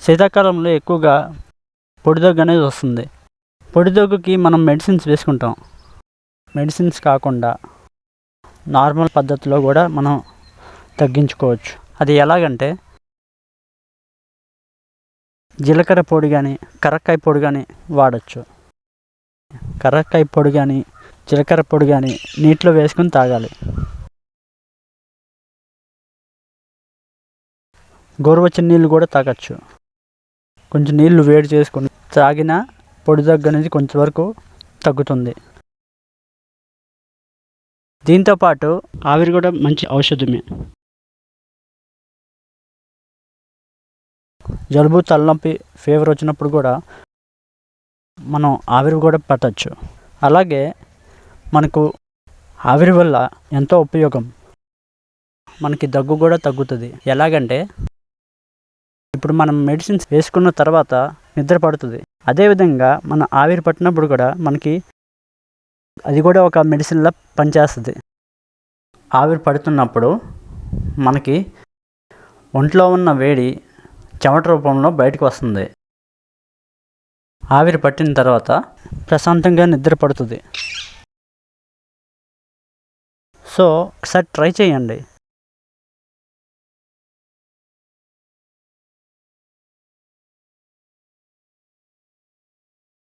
శీతాకాలంలో ఎక్కువగా పొడిదగ్గు అనేది వస్తుంది. పొడిదగ్గుకి మనం మెడిసిన్స్ వేసుకుంటాం. మెడిసిన్స్ కాకుండా నార్మల్ పద్ధతిలో కూడా మనం తగ్గించుకోవచ్చు. అది ఎలాగంటే జీలకర్ర పొడి కానీ కరక్కాయ పొడి కానీ వాడచ్చు. కరక్కాయ పొడి కానీ జీలకర్ర పొడి కానీ నీటిలో వేసుకొని తాగాలి. గోరువెచ్చని నీళ్ళు కూడా తాగచ్చు. కొంచెం నీళ్లు వేడి చేసుకొని తాగిన పొడిదగ్గు అనేది కొంచెం వరకు తగ్గుతుంది. దీంతోపాటు ఆవిరి కూడా మంచి ఔషధమే. జలుబు తలనొప్పి ఫీవర్ వచ్చినప్పుడు కూడా మనం ఆవిరి కూడా పట్టచ్చు. అలాగే మనకు ఆవిరి వల్ల ఎంతో ఉపయోగం. మనకి దగ్గు కూడా తగ్గుతుంది. ఎలాగంటే ఇప్పుడు మనం మెడిసిన్స్ వేసుకున్న తర్వాత నిద్ర పడుతుంది. అదేవిధంగా మన ఆవిరి పట్టినప్పుడు కూడా మనకి అది కూడా ఒక మెడిసిన్లా పనిచేస్తుంది. ఆవిరి పడుతున్నప్పుడు మనకి ఒంట్లో ఉన్న వేడి చెమట రూపంలో బయటకు వస్తుంది. ఆవిరి పట్టిన తర్వాత ప్రశాంతంగా నిద్ర పడుతుంది. సో ఒకసారి ట్రై చేయండి.